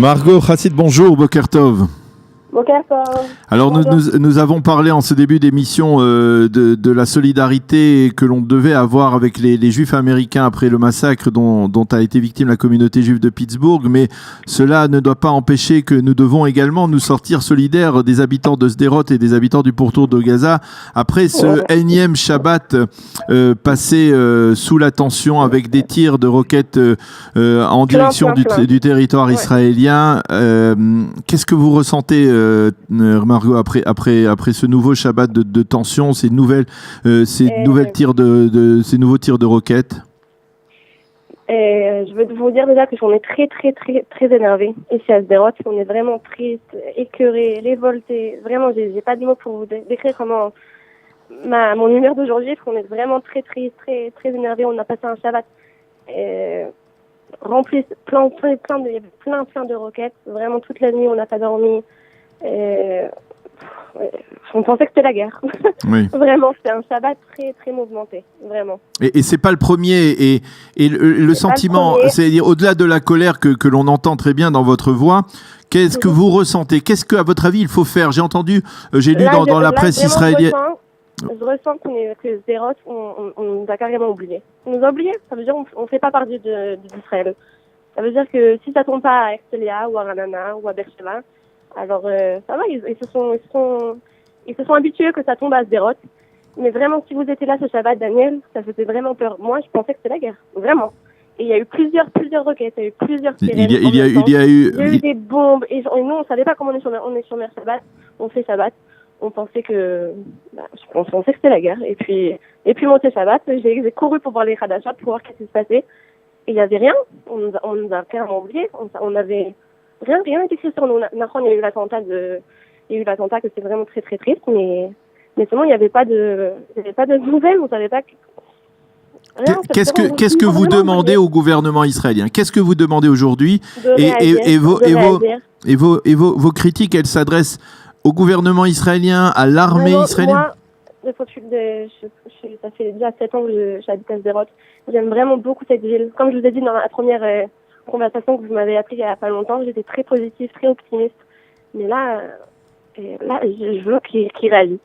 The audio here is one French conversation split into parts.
Margot Chassid, bonjour, Boker Tov. Boker Tov. Alors nous avons parlé en ce début d'émission de la solidarité que l'on devait avoir avec les Juifs américains après le massacre dont a été victime la communauté juive de Pittsburgh, mais cela ne doit pas empêcher que nous devons également nous sortir solidaires des habitants de Sderot et des habitants du pourtour de Gaza après ce énième Shabbat passé sous la tension avec des tirs de roquettes en direction du territoire israélien. Qu'est-ce que vous ressentez Margot, après ce nouveau Shabbat de tension, ces nouveaux tirs de roquettes? Je veux vous dire déjà que on est très énervé ici à Sderot. On est vraiment triste, écœuré, révolté. Vraiment, j'ai pas de mots pour vous décrire comment mon humeur d'aujourd'hui, parce qu'on est vraiment très triste, très énervé. On a passé un Shabbat rempli plein de roquettes. Vraiment toute la nuit, on n'a pas dormi. On pensait que c'était la guerre. Oui. Vraiment, c'était un Shabbat très mouvementé, vraiment. Et c'est pas le premier. Et le sentiment, c'est-à-dire au-delà de la colère que l'on entend très bien dans votre voix, qu'est-ce que vous ressentez? Qu'est-ce que, à votre avis, il faut faire? J'ai lu dans la presse israélienne. Je ressens que Sderot, on nous a carrément oubliés. On nous a oubliés. Ça veut dire qu'on ne fait pas partie d'Israël. Ça veut dire que si ça tombe pas à Herzliya ou à Ranana ou à Beersheba, alors ça va, ils se sont habitués que ça tombe à Sderot. Mais vraiment, si vous étiez là ce Shabbat, Daniel, ça faisait vraiment peur. Moi, je pensais que c'était la guerre, vraiment. Et il y a eu plusieurs roquettes, il y a eu plusieurs sirènes. Il y a eu des bombes. Et nous, on savait pas comment on est sur mer Shabbat. On fait Shabbat. On pensait que c'était la guerre. Et puis monté Shabbat, j'ai couru pour voir les Hadashot, pour voir ce qui se passait. Et il y avait rien. On nous a carrément oubliés. On avait rien n'était écrit sur nous. Il y a eu l'attentat que c'est vraiment très triste, mais sinon il n'y avait pas de nouvelles. On savait pas. Qu'est-ce que vous demandez au gouvernement israélien? Qu'est-ce que vous demandez aujourd'hui? Et vos critiques, elles s'adressent au gouvernement israélien, à l'armée israélienne? Moi, ça fait déjà 7 ans que j'habite à Sderot. J'aime vraiment beaucoup cette ville. Comme je vous ai dit dans la première conversation que vous m'avez appelée il n'y a pas longtemps, j'étais très positive, très optimiste. Mais là, je veux qu'il réagisse.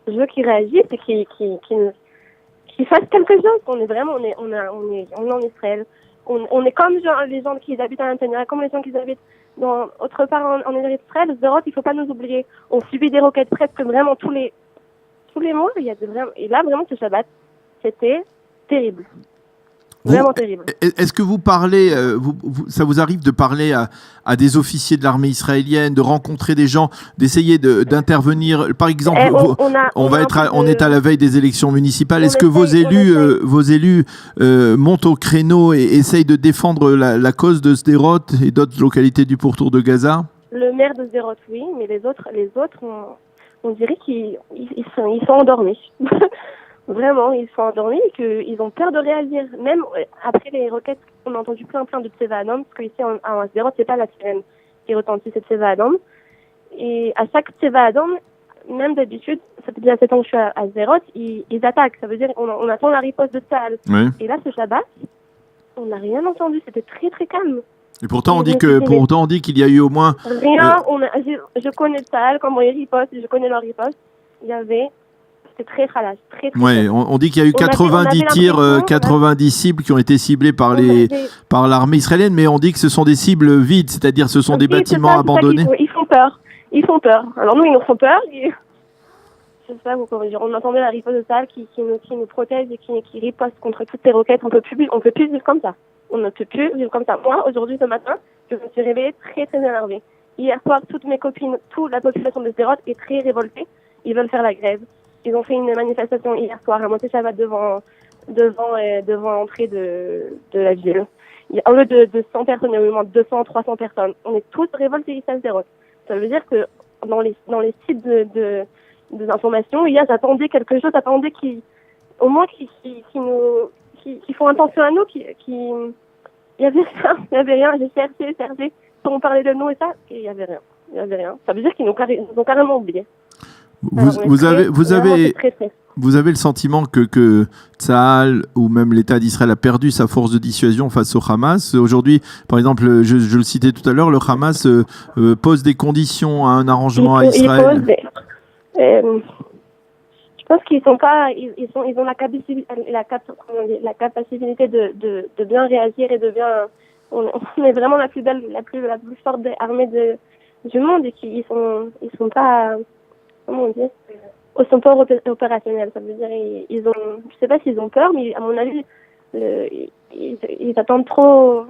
Je veux qu'il réagisse et qu'il fasse quelque chose. On est en Israël. On est comme les gens qui habitent à Netanya, comme les gens qui habitent autre part en Israël. Sderot, il ne faut pas nous oublier. On subit des roquettes presque vraiment tous les mois. Et là, vraiment, ce Shabbat, c'était terrible. Vraiment terrible. Est-ce que vous parlez, ça vous arrive de parler à des officiers de l'armée israélienne, de rencontrer des gens, d'essayer d'intervenir? Par exemple, on est à la veille des élections municipales. Est-ce que vos élus montent au créneau et essayent de défendre la cause de Sderot et d'autres localités du pourtour de Gaza? Le maire de Sderot, oui, mais les autres, on dirait qu'ils sont endormis. Vraiment, ils sont endormis et qu'ils ont peur de réagir. Même après les requêtes, on a entendu plein de Tseva Adam, parce qu'ici, à Sderot, c'est pas la sirène qui retentit, c'est Tseva Adam. Et à chaque Tseva Adam, même d'habitude, ça fait déjà 7 ans que je suis à Sderot, ils attaquent. Ça veut dire qu'on attend la riposte de Tsahal. Oui. Et là, ce Shabbat, on n'a rien entendu. C'était très calme. Et pourtant, on dit qu'il y a eu au moins... Rien. Je connais Tsahal, comment ils ripostent, je connais leur riposte. C'était très khalas, très ouais, on dit qu'il y a eu 90 tirs, 90 cibles qui ont été ciblées par l'armée israélienne, mais on dit que ce sont des cibles vides, c'est-à-dire ce sont des bâtiments abandonnés. Ils font peur. Alors nous, ils nous font peur. C'est ça, on entendait la riposte de Tsahal qui nous protège et qui riposte contre toutes ces roquettes. On peut plus vivre comme ça. On ne peut plus vivre comme ça. Moi, aujourd'hui, ce matin, je me suis réveillée très énervée. Hier soir, toutes mes copines, toute la population de Sderot est très révoltée. Ils veulent faire la grève. Ils ont fait une manifestation hier soir à Monté Shabbat devant l'entrée de la ville. Au lieu de 100 personnes, il y a eu au moins 200, 300 personnes. On est tous révoltés ici à Sderot. Ça veut dire que dans les sites des informations, hier, j'attendais quelque chose, qui font attention à nous, il y avait rien, j'ai cherché, on parlait de nous et ça, et il y avait rien. Ça veut dire qu'ils nous ont carrément oubliés. Vous avez le sentiment que Tsahal ou même l'État d'Israël a perdu sa force de dissuasion face au Hamas. Aujourd'hui, par exemple, je le citais tout à l'heure, le Hamas pose des conditions à un arrangement à Israël. Je pense qu'ils sont pas, ils ont la capacité de bien réagir et de bien. On est vraiment la plus forte armée du monde et qu'ils sont pas, comment on dit, ils sont pas opérationnels. Ça veut dire je sais pas s'ils ont peur, mais à mon avis, ils attendent trop.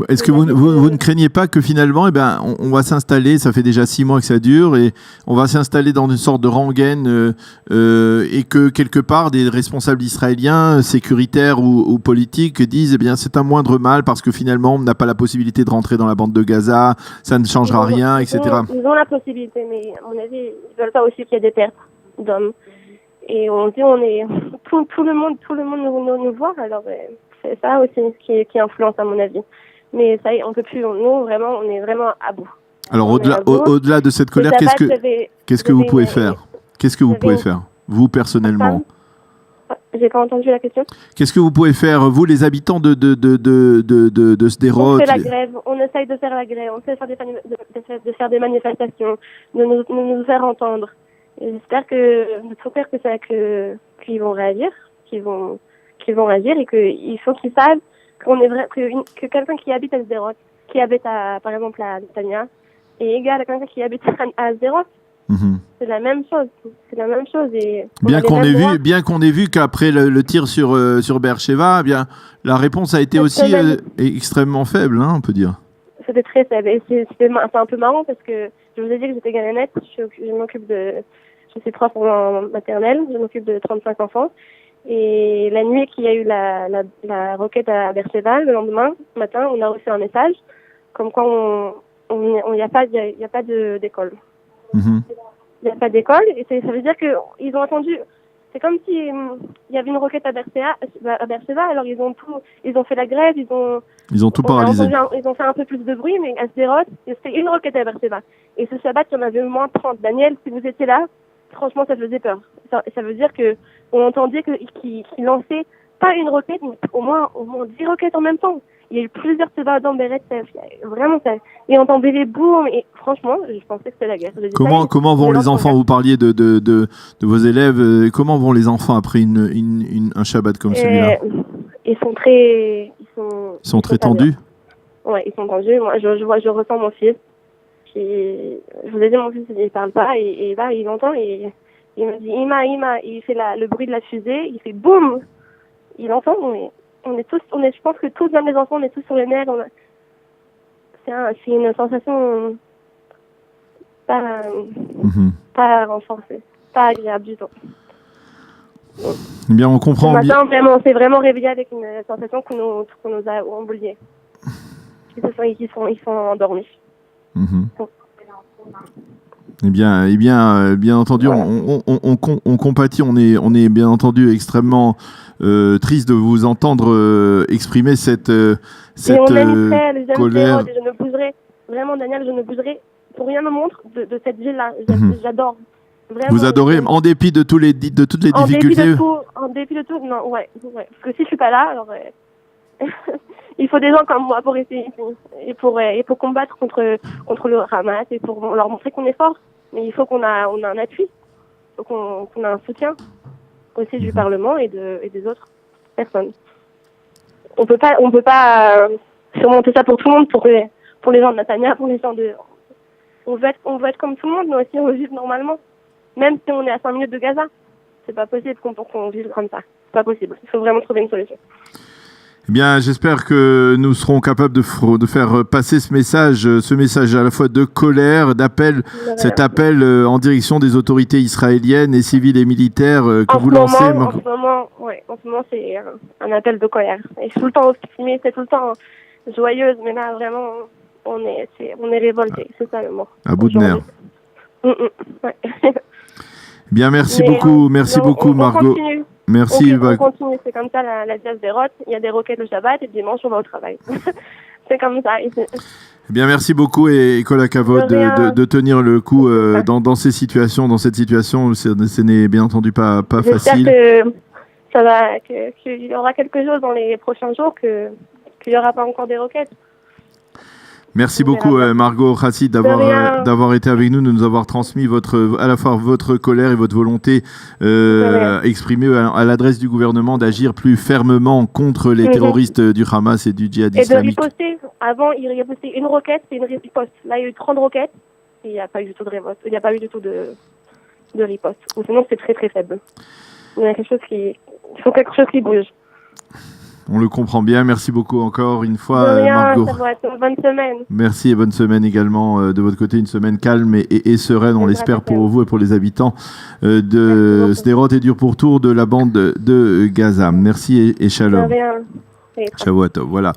Est-ce que vous ne craignez pas que finalement, on va s'installer, ça fait déjà 6 mois que ça dure, et on va s'installer dans une sorte de rengaine et que quelque part des responsables israéliens, sécuritaires ou politiques, disent c'est un moindre mal parce que finalement on n'a pas la possibilité de rentrer dans la bande de Gaza, ça ne changera rien, etc. Ils ont la possibilité, mais à mon avis, ils veulent pas aussi qu'il y ait des pertes d'hommes. Et on dit tout le monde nous voit, alors c'est ça aussi qui influence à mon avis. Mais ça y est, on peut plus. Nous, vraiment, on est vraiment à bout. Alors, au-delà de cette colère, qu'est-ce que vous pouvez faire ? Qu'est-ce que vous pouvez faire, vous, personnellement ? J'ai pas entendu la question. Qu'est-ce que vous pouvez faire, vous, les habitants de Sderot ? On fait la grève, on essaye de faire la grève, on essaie de faire des manifestations, de nous faire entendre. Et j'espère qu'ils vont réagir, qu'ils vont réagir et qu'il faut qu'ils savent qu'on est vrai, que quelqu'un qui habite à Sderot, qui habite par exemple à Netanya, est égal à quelqu'un qui habite à Sderot. C'est la même chose. Et bien qu'on ait vu qu'après le tir sur Beersheva, la réponse a été aussi extrêmement faible, on peut dire. C'était très faible. Et c'est un peu marrant parce que je vous ai dit que j'étais galénette. Je suis prof en maternelle. Je m'occupe de 35 enfants. Et la nuit qu'il y a eu la roquette à Beersheva, le lendemain matin, on a reçu un message comme quoi il n'y a pas d'école. Il n'y a pas d'école et ça veut dire qu'ils ont attendu. C'est comme si il y avait une roquette à Beersheva, alors ils ont fait la grève, ils ont tout paralysé. Ils ont fait un peu plus de bruit, mais à Sderot, c'était une roquette à Beersheva. Et ce Shabbat, il y en avait au moins 30. Daniel, si vous étiez là, franchement, ça faisait peur. Ça veut dire on entendait qu'ils lançaient pas une roquette, mais au moins 10 roquettes en même temps. Il y a eu plusieurs Teva dans Beret, vraiment ça. Et on entendait les boum, et franchement, je pensais que c'était la guerre. Comment vont les enfants ? Vous parliez de vos élèves. Comment vont les enfants après un Shabbat comme celui-là ? Ils sont très tendus. Ouais, ils sont tendus. Moi, je ressens mon fils. Je vous ai dit, mon fils, il parle pas, et là, il entend, et il me dit, Ima, il fait le bruit de la fusée, il fait boum. Il entend, mais je pense que tous, même les enfants, on est tous sur les nerfs. C'est une sensation pas renforcée, pas agréable du tout. Eh bien, on comprend. Ce matin, vraiment, on s'est vraiment réveillé avec une sensation qu'on nous a oubliée. Ils sont endormis. Eh bien entendu, voilà. On compatit. On est bien entendu extrêmement triste de vous entendre exprimer cette colère. Je ne bougerai, vraiment, Daniel, je ne bougerai pour rien au monde de cette ville-là. J'adore. Vraiment, vous adorez, en dépit de toutes les difficultés. En dépit de tout, non, ouais. Parce que si je suis pas là, alors il faut des gens comme moi pour essayer et pour combattre contre le Hamas et pour leur montrer qu'on est fort. Mais il faut qu'on a un appui, il faut qu'on a un soutien aussi du Parlement et des autres personnes. On peut pas surmonter ça pour tout le monde, pour les gens de Netanya, pour les gens de. On veut être comme tout le monde, mais aussi on veut vivre normalement. Même si on est à 5 minutes de Gaza, c'est pas possible qu'on vive comme ça. C'est pas possible. Il faut vraiment trouver une solution. Eh bien, j'espère que nous serons capables de faire passer ce message à la fois de colère, d'appel, cet appel en direction des autorités israéliennes et civiles et militaires que vous lancez. En ce moment, c'est un appel de colère. Et tout le temps optimiste, c'est tout le temps joyeuse, mais là, vraiment, on est révoltés. C'est ça le mot. À bout de nerfs. Ouais. Bien, merci beaucoup, Margot. Continue. Merci. On continue, c'est comme ça la dièse des rotes. Il y a des roquettes le Shabbat et dimanche on va au travail. C'est comme ça. Eh bien, merci beaucoup et Kol Hakavod de tenir le coup dans ces situations, dans cette situation. Ce n'est bien entendu pas facile. J'espère que ça va, qu'il y aura quelque chose dans les prochains jours, qu'il n'y aura pas encore des roquettes. Merci beaucoup Margot Chassid d'avoir été avec nous, de nous avoir transmis à la fois votre colère et votre volonté exprimée à l'adresse du gouvernement d'agir plus fermement contre les terroristes du Hamas et du djihad islamique. Et de riposter. Avant, il ripostait une roquette, c'est une riposte. Là, il y a eu 30 roquettes et il n'y a pas eu du tout de riposte. Il n'y a pas eu du tout de riposte. Ou sinon, c'est très très faible. Il y a il faut quelque chose qui bouge. On le comprend bien. Merci beaucoup encore une fois, de rien, Margot. Ça va être une bonne semaine. Merci et bonne semaine également de votre côté. Une semaine calme et sereine, on l'espère pour vous et pour les habitants de Sderot et du pourtour de la bande de Gaza. Merci et shalom. De rien. Shavuot tov, voilà.